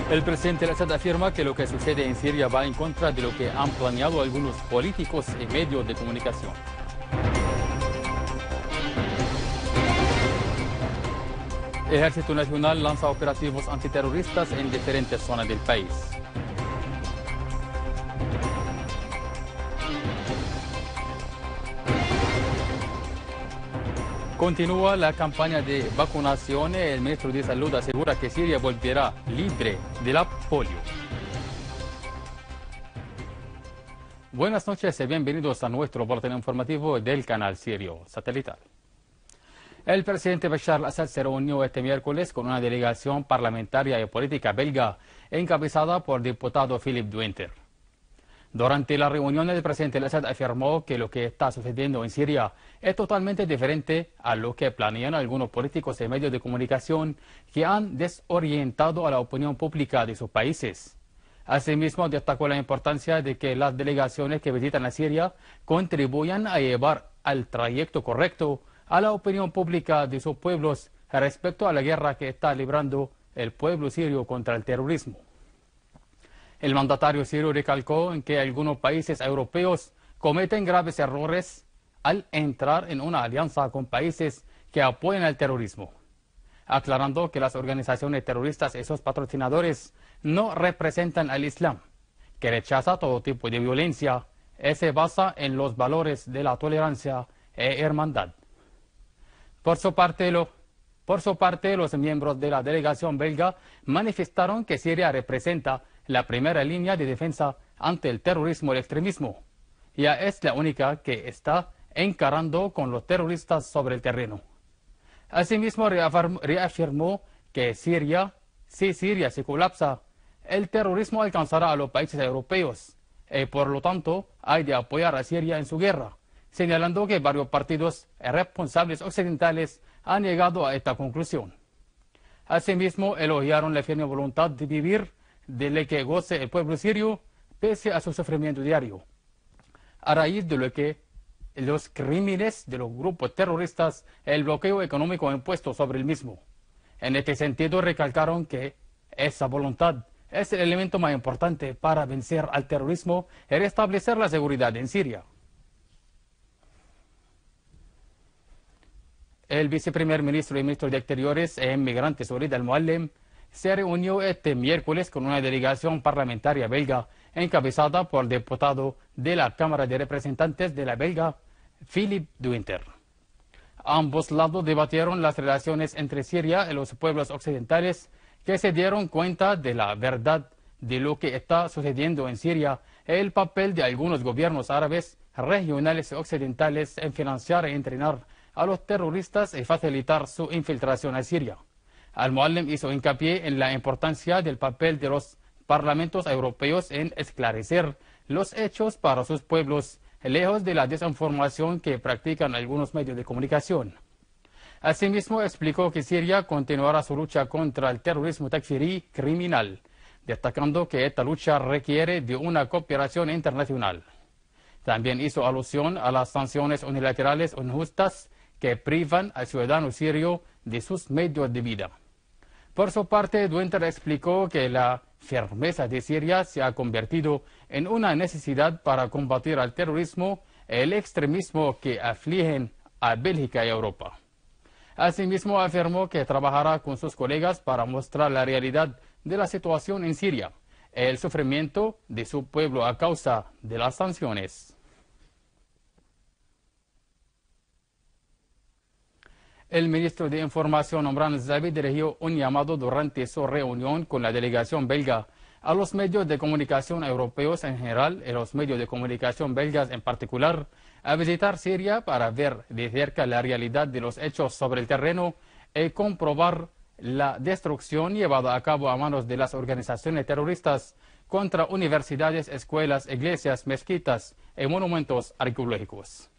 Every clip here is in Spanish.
El presidente Al-Assad afirma que lo que sucede en Siria va en contra de lo que han planeado algunos políticos y medios de comunicación. Ejército Nacional lanza operativos antiterroristas en diferentes zonas del país. Continúa la campaña de vacunación. El ministro de Salud asegura que Siria volverá libre de la polio. Buenas noches y bienvenidos a nuestro boletín informativo del canal Sirio Satelital. El presidente Bashar al-Assad se reunió este miércoles con una delegación parlamentaria y política belga encabezada por el diputado Philippe de Winter. Durante la reunión, el presidente al-Assad afirmó que lo que está sucediendo en Siria es totalmente diferente a lo que planean algunos políticos y medios de comunicación que han desorientado a la opinión pública de sus países. Asimismo, destacó la importancia de que las delegaciones que visitan a Siria contribuyan a llevar al trayecto correcto a la opinión pública de sus pueblos respecto a la guerra que está librando el pueblo sirio contra el terrorismo. El mandatario sirio recalcó en que algunos países europeos cometen graves errores al entrar en una alianza con países que apoyan al terrorismo, aclarando que las organizaciones terroristas y sus patrocinadores no representan al Islam, que rechaza todo tipo de violencia y se basa en los valores de la tolerancia e hermandad. Por su parte, los miembros de la delegación belga manifestaron que Siria representa la primera línea de defensa ante el terrorismo y el extremismo. Ya es la única que está encarando con los terroristas sobre el terreno. Asimismo, reafirmó que si Siria se colapsa, el terrorismo alcanzará a los países europeos y por lo tanto hay de apoyar a Siria en su guerra, señalando que varios partidos responsables occidentales han llegado a esta conclusión. Asimismo, elogiaron la firme voluntad de vivir de la que goce el pueblo sirio pese a su sufrimiento diario, a raíz de lo que los crímenes de los grupos terroristas y el bloqueo económico impuesto sobre el mismo. En este sentido, recalcaron que esa voluntad es el elemento más importante para vencer al terrorismo y restablecer la seguridad en Siria. El viceprimer ministro y ministro de Exteriores e Inmigrantes, Walid al-Muallim, se reunió este miércoles con una delegación parlamentaria belga encabezada por el diputado de la Cámara de Representantes de la belga, Philippe de Winter. Ambos lados debatieron las relaciones entre Siria y los pueblos occidentales que se dieron cuenta de la verdad de lo que está sucediendo en Siria y el papel de algunos gobiernos árabes, regionales y occidentales en financiar e entrenar a los terroristas y facilitar su infiltración a Siria. Al-Muallim hizo hincapié en la importancia del papel de los parlamentos europeos en esclarecer los hechos para sus pueblos, lejos de la desinformación que practican algunos medios de comunicación. Asimismo, explicó que Siria continuará su lucha contra el terrorismo takfirí criminal, destacando que esta lucha requiere de una cooperación internacional. También hizo alusión a las sanciones unilaterales injustas que privan al ciudadano sirio de sus medios de vida. Por su parte, de Winter explicó que la firmeza de Siria se ha convertido en una necesidad para combatir al terrorismo y el extremismo que afligen a Bélgica y Europa. Asimismo, afirmó que trabajará con sus colegas para mostrar la realidad de la situación en Siria y el sufrimiento de su pueblo a causa de las sanciones. El ministro de Información, Omran Zabi, dirigió un llamado durante su reunión con la delegación belga a los medios de comunicación europeos en general y los medios de comunicación belgas en particular a visitar Siria para ver de cerca la realidad de los hechos sobre el terreno y comprobar la destrucción llevada a cabo a manos de las organizaciones terroristas contra universidades, escuelas, iglesias, mezquitas y monumentos arqueológicos.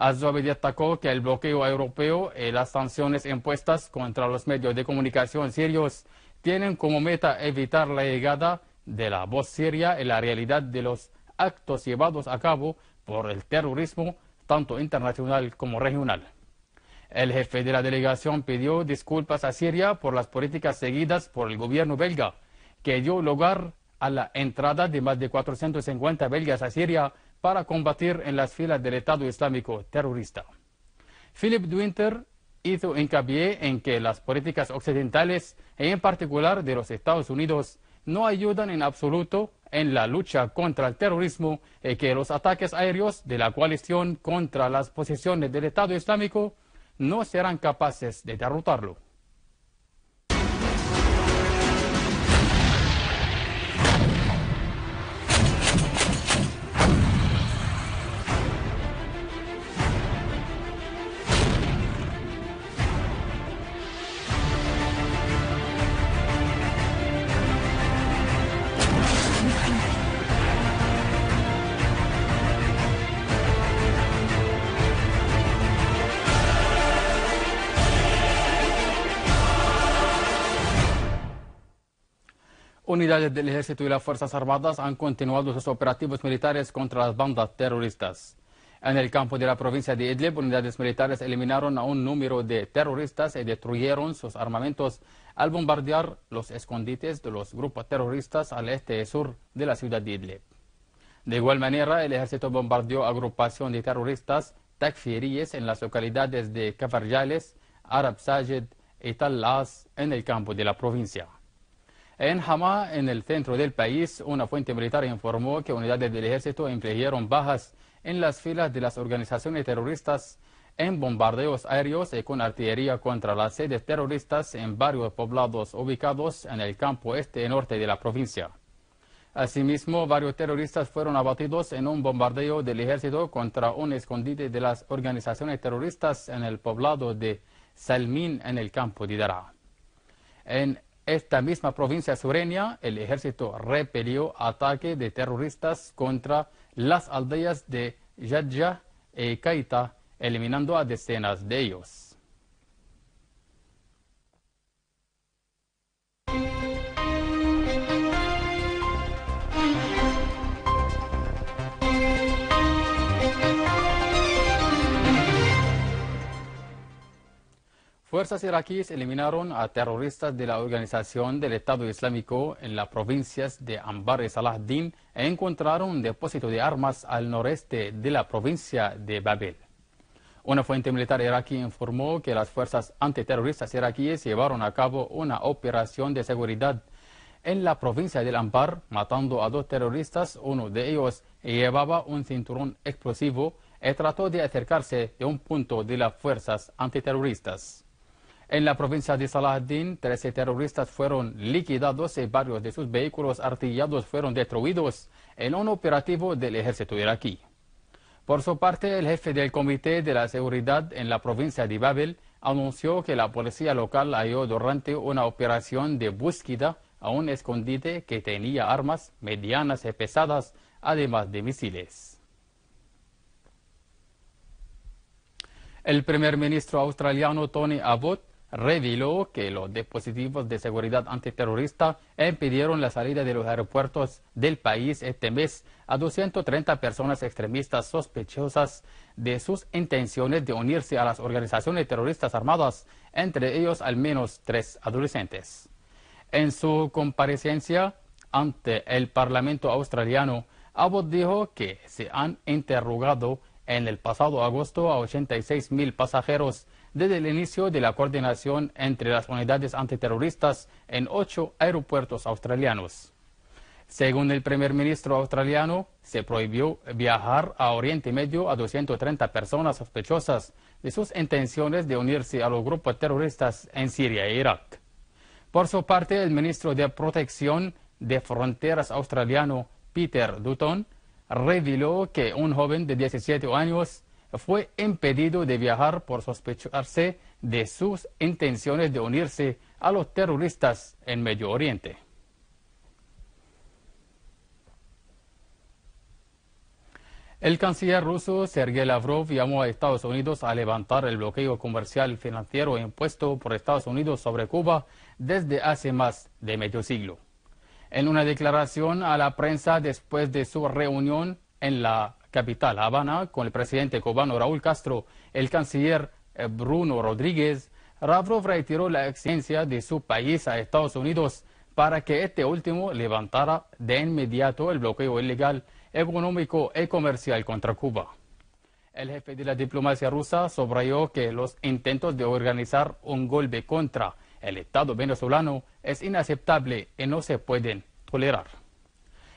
Az-Zabi destacó que el bloqueo europeo y las sanciones impuestas contra los medios de comunicación sirios tienen como meta evitar la llegada de la voz siria y la realidad de los actos llevados a cabo por el terrorismo, tanto internacional como regional. El jefe de la delegación pidió disculpas a Siria por las políticas seguidas por el gobierno belga que dio lugar a la entrada de más de 450 belgas a Siria para combatir en las filas del Estado Islámico terrorista. Philip de Winter hizo hincapié en que las políticas occidentales, en particular de los Estados Unidos, no ayudan en absoluto en la lucha contra el terrorismo y que los ataques aéreos de la coalición contra las posiciones del Estado Islámico no serán capaces de derrotarlo. Unidades del Ejército y las Fuerzas Armadas han continuado sus operativos militares contra las bandas terroristas. En el campo de la provincia de Idlib, unidades militares eliminaron a un número de terroristas y destruyeron sus armamentos al bombardear los escondites de los grupos terroristas al este y sur de la ciudad de Idlib. De igual manera, el ejército bombardeó agrupación de terroristas takfiríes en las localidades de Kafarjales, Arab Sajid y Tal As en el campo de la provincia. En Hama, en el centro del país, una fuente militar informó que unidades del ejército infligieron bajas en las filas de las organizaciones terroristas en bombardeos aéreos y con artillería contra las sedes terroristas en varios poblados ubicados en el campo este y norte de la provincia. Asimismo, varios terroristas fueron abatidos en un bombardeo del ejército contra un escondite de las organizaciones terroristas en el poblado de Salmín en el campo de Daraa. En esta misma provincia sureña, el ejército repelió ataques de terroristas contra las aldeas de Yadja y Kaita, eliminando a decenas de ellos. Fuerzas iraquíes eliminaron a terroristas de la Organización del Estado Islámico en las provincias de Anbar y Salah ad-Din e encontraron un depósito de armas al noreste de la provincia de Babel. Una fuente militar iraquí informó que las fuerzas antiterroristas iraquíes llevaron a cabo una operación de seguridad en la provincia del Anbar, matando a 2 terroristas. Uno de ellos llevaba un cinturón explosivo y trató de acercarse de un punto de las fuerzas antiterroristas. En la provincia de Salah ad-Din, 13 terroristas fueron liquidados y varios de sus vehículos artillados fueron destruidos en un operativo del ejército iraquí. Por su parte, el jefe del Comité de la Seguridad en la provincia de Babel anunció que la policía local halló durante una operación de búsqueda a un escondite que tenía armas medianas y pesadas, además de misiles. El primer ministro australiano Tony Abbott reveló que los dispositivos de seguridad antiterrorista impidieron la salida de los aeropuertos del país este mes a 230 personas extremistas sospechosas de sus intenciones de unirse a las organizaciones terroristas armadas, entre ellos al menos 3 adolescentes. En su comparecencia ante el Parlamento australiano, Abbott dijo que se han interrogado en el pasado agosto a 86.000 pasajeros desde el inicio de la coordinación entre las unidades antiterroristas en 8 aeropuertos australianos. Según el primer ministro australiano, se prohibió viajar a Oriente Medio a 230 personas sospechosas de sus intenciones de unirse a los grupos terroristas en Siria e Irak. Por su parte, el ministro de Protección de Fronteras australiano, Peter Dutton, reveló que un joven de 17 años fue impedido de viajar por sospecharse de sus intenciones de unirse a los terroristas en Medio Oriente. El canciller ruso Sergei Lavrov llamó a Estados Unidos a levantar el bloqueo comercial financiero impuesto por Estados Unidos sobre Cuba desde hace más de medio siglo. En una declaración a la prensa después de su reunión en la capital Habana con el presidente cubano Raúl Castro, el canciller Bruno Rodríguez, Lavrov reiteró la exigencia de su país a Estados Unidos para que este último levantara de inmediato el bloqueo ilegal, económico y comercial contra Cuba. El jefe de la diplomacia rusa subrayó que los intentos de organizar un golpe contra el Estado venezolano es inaceptable y no se pueden tolerar.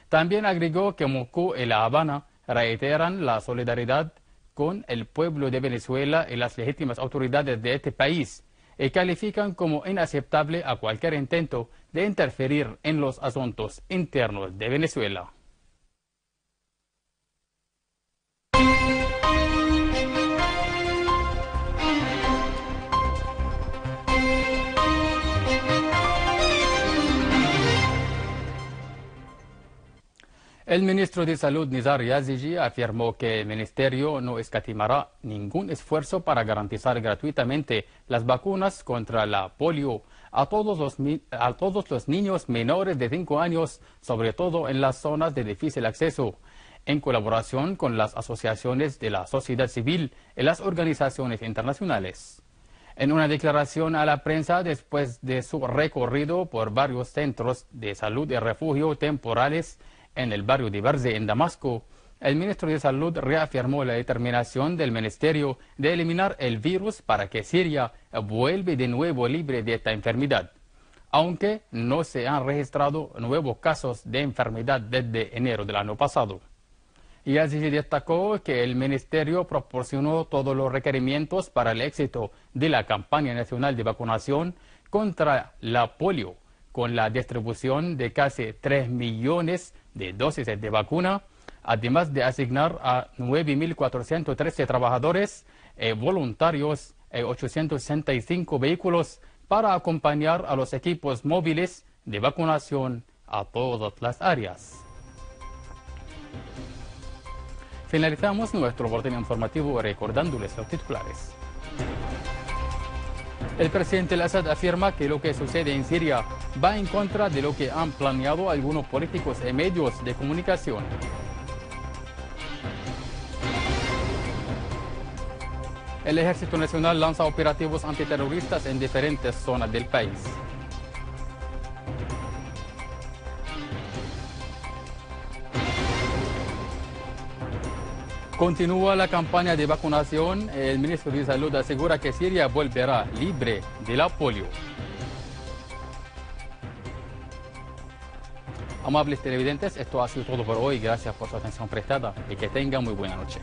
También agregó que Moscú y La Habana reiteran la solidaridad con el pueblo de Venezuela y las legítimas autoridades de este país y califican como inaceptable a cualquier intento de interferir en los asuntos internos de Venezuela. El ministro de Salud, Nizar Yazigi, afirmó que el ministerio no escatimará ningún esfuerzo para garantizar gratuitamente las vacunas contra la polio a todos los niños menores de 5 años, sobre todo en las zonas de difícil acceso, en colaboración con las asociaciones de la sociedad civil y las organizaciones internacionales. En una declaración a la prensa después de su recorrido por varios centros de salud y refugio temporales en el barrio de Barze, en Damasco, el ministro de Salud reafirmó la determinación del ministerio de eliminar el virus para que Siria vuelva de nuevo libre de esta enfermedad, aunque no se han registrado nuevos casos de enfermedad desde enero del año pasado. Y así destacó que el ministerio proporcionó todos los requerimientos para el éxito de la campaña nacional de vacunación contra la polio, con la distribución de casi 3 millones de dosis de vacuna, además de asignar a 9.413 trabajadores voluntarios y 865 vehículos para acompañar a los equipos móviles de vacunación a todas las áreas. Finalizamos nuestro boletín informativo recordándoles los titulares. El presidente al-Assad afirma que lo que sucede en Siria va en contra de lo que han planeado algunos políticos y medios de comunicación. El Ejército Nacional lanza operativos antiterroristas en diferentes zonas del país. Continúa la campaña de vacunación. El ministro de Salud asegura que Siria volverá libre de la polio. Amables televidentes, esto ha sido todo por hoy. Gracias por su atención prestada y que tengan muy buena noche.